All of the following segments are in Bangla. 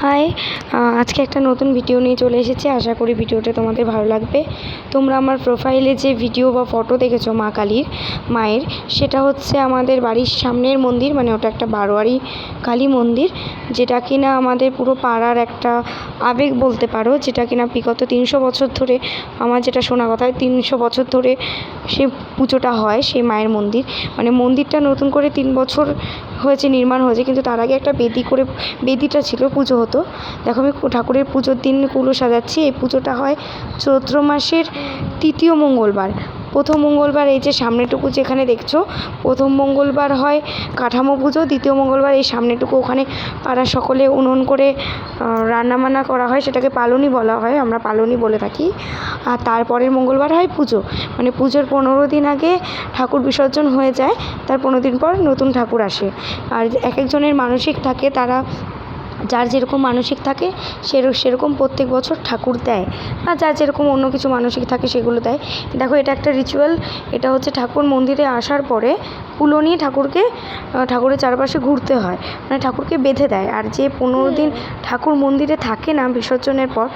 হাই, আজকে একটা নতুন ভিডিও নিয়ে চলে এসেছি। আশা করি ভিডিওটা তোমাদের ভালো লাগবে। তোমরা আমার প্রোফাইলে যে ভিডিও বা ফটো দেখেছো মা কালীর মায়ের, সেটা হচ্ছে আমাদের বাড়ির সামনের মন্দির, মানে ওটা একটা বারোয়ারি কালী মন্দির, যেটা কিনা আমাদের পুরো পাড়ার একটা আবেগ বলতে পারো, যেটা কিনা বিগত 300 বছর ধরে, আমার যেটা শোনা কথা, 300 বছর ধরে সে পুজোটা হয়। সেই মায়ের মন্দির, মানে মন্দিরটা নতুন করে 3 বছর হয়েছে নির্মাণ হয়েছে, কিন্তু তার আগে একটা বেদিটা ছিল, পুজো হতো। দেখো আমি ঠাকুরের পুজোর দিন কুলো সাজাচ্ছি। এই পুজোটা হয় চৈত্র মাসের 3য় মঙ্গলবার। প্রথম মঙ্গলবার এই যে সামনেটুকু যেখানে দেখছো, প্রথম মঙ্গলবার হয় কাঠামো পুজো, দ্বিতীয় মঙ্গলবার এই সামনেটুকু ওখানে পাড়া সকলে উনুন করে রান্নাবান্না করা হয়, সেটাকে পালনি বলা হয়, আমরা পালনি বলে থাকি। আর তারপরের মঙ্গলবার হয় পুজো, মানে পুজোর 15 দিন আগে ঠাকুর বিসর্জন হয়ে যায়, তার 15 দিন পর নতুন ঠাকুর আসে। আর এক একজনের মানসিক থাকে, তারা যার যেরকম মানসিক থাকে সেরকম প্রত্যেক বছর ঠাকুর দেয়, আর যার যেরকম অন্য কিছু মানসিক থাকে সেগুলো দেয়। দেখো এটা একটা রিচুয়াল। এটা হচ্ছে ঠাকুর মন্দিরে আসার পরে কুলো নিয়ে ঠাকুরের চারপাশে ঘুরতে হয়, মানে ঠাকুরকে বেঁধে দেয়। আর যে 15 দিন ঠাকুর মন্দিরে থাকে না বিসর্জনের পর,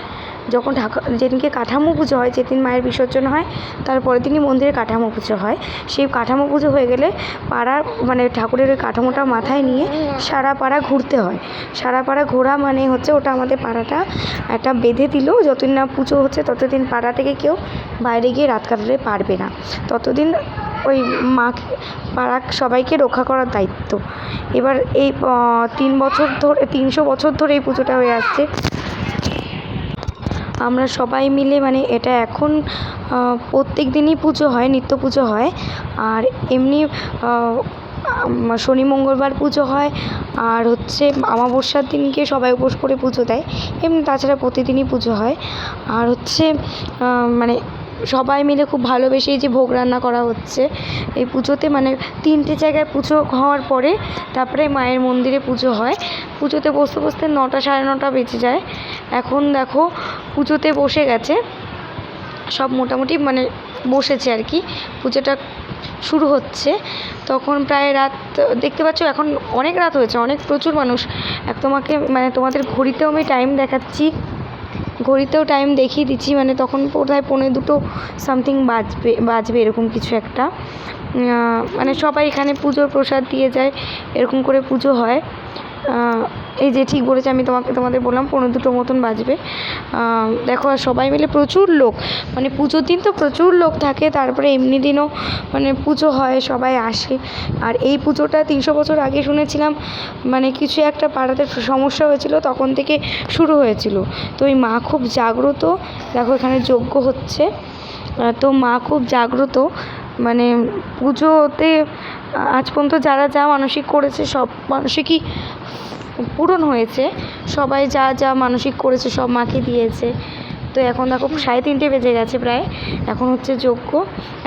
যখন যেদিনকে কাঠামো পুজো হয়, যেদিন মায়ের বিসর্জন হয় তারপরের দিনই মন্দিরে কাঠামো পুজো হয়। সেই কাঠামো পুজো হয়ে গেলে পাড়ার, মানে ঠাকুরের ওই কাঠামোটা মাথায় নিয়ে সারা পাড়া ঘুরতে হয়। সারা পাড়া ঘোরা মানে হচ্ছে ওটা আমাদের পাড়াটা একটা বেঁধে দিল, যতদিন না পুজো হচ্ছে ততদিন পাড়া থেকে কেউ বাইরে গিয়ে রাত কাটাতে পারবে না, ততদিন ওই মাকে পাড়া সবাইকে রক্ষা করার দায়িত্ব। এবার এই 300 বছর ধরে এই পুজোটা হয়ে আসছে। আমরা সবাই মিলে, মানে এটা এখন প্রত্যেক দিনই পুজো হয়, নিত্য পুজো হয়। আর এমনি শনি মঙ্গলবার পুজো হয়, আর হচ্ছে অমাবস্যার দিনকে সবাই উপোস করে পুজো দেয়। এমনি তাছাড়া প্রতিদিনই পুজো হয়। আর হচ্ছে মানে সবাই মিলে খুব ভালোবেসে এই যে ভোগ রান্না করা হচ্ছে এই পুজোতে, মানে 3টে জায়গায় পুজো হওয়ার পরে তারপরে মায়ের মন্দিরে পুজো হয়। পুজোতে বসতে বসতে 9টা সাড়ে 9টা বেজে যায়। এখন দেখো পুজোতে বসে গেছে সব, মোটামুটি মানে বসেছে আর কি, পুজোটা শুরু হচ্ছে। তখন প্রায় রাত, দেখতে পাচ্ছ এখন অনেক রাত হয়েছে, প্রচুর মানুষ। মানে তোমাদের ঘড়িতেও আমি টাইম দেখাচ্ছি, ঘড়িতেও টাইম দেখিয়ে দিচ্ছি, মানে তখন প্রায় 1:45 সামথিং বাজবে এরকম কিছু একটা। মানে সবাই এখানে পুজোর প্রসাদ দিয়ে যায়, এরকম করে পুজো হয়। এই যে ঠিক বলেছি আমি তোমাদের বললাম 1:45 মতন বাজবে। দেখো আর সবাই মিলে প্রচুর লোক, মানে পুজোর দিন তো প্রচুর লোক থাকে, তারপরে এমনি দিনও মানে পুজো হয়, সবাই আসে। আর এই পুজোটা 300 বছর আগে শুনেছিলাম মানে কিছু একটা পাড়াতে সমস্যা হয়েছিল, তখন থেকে শুরু হয়েছিল। তো এই মা খুব জাগ্রত। দেখো এখানে যজ্ঞ হচ্ছে, তো মা খুব জাগ্রত, মানে পুজোতে আজ পর্যন্ত যারা যা মানসিক করেছে সব মানসিকই পূরণ হয়েছে। সবাই যা যা মানসিক করেছে সব মাকে দিয়েছে। তো এখন দেখো 3:30 বেজে গেছে প্রায়, এখন হচ্ছে যজ্ঞ।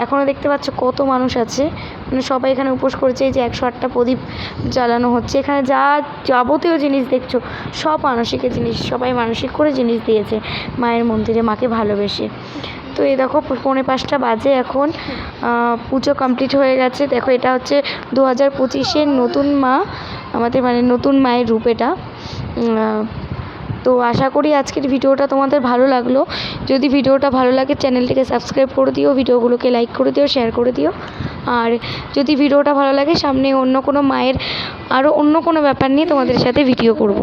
এখনও দেখতে পাচ্ছ কত মানুষ আছে, মানে সবাই এখানে উপোস করেছে। এই যে 108টা প্রদীপ জ্বালানো হচ্ছে। এখানে যা যাবতীয় জিনিস দেখছো সব মানসিকের জিনিস, সবাই মানসিক করে জিনিস দিয়েছে মায়ের মন্দিরে, মাকে ভালোবেসে। তো এই দেখো 4:45 বাজে এখন, পুজো কমপ্লিট হয়ে গেছে। দেখো এটা হচ্ছে 2025-এর নতুন মা, আমাদের মানে নতুন মায়ের রূপ এটা। তো আশা করি আজকের ভিডিওটা তোমাদের ভালো লাগলো। যদি ভিডিওটা ভালো লাগে চ্যানেলটিকে সাবস্ক্রাইব করে দিও, ভিডিওগুলোকে লাইক করে দিও, শেয়ার করে দিও। আর যদি ভিডিওটা ভালো লাগে সামনে অন্য কোনো মায়ের আরও অন্য কোনো ব্যাপার নিয়ে তোমাদের সাথে ভিডিও করব।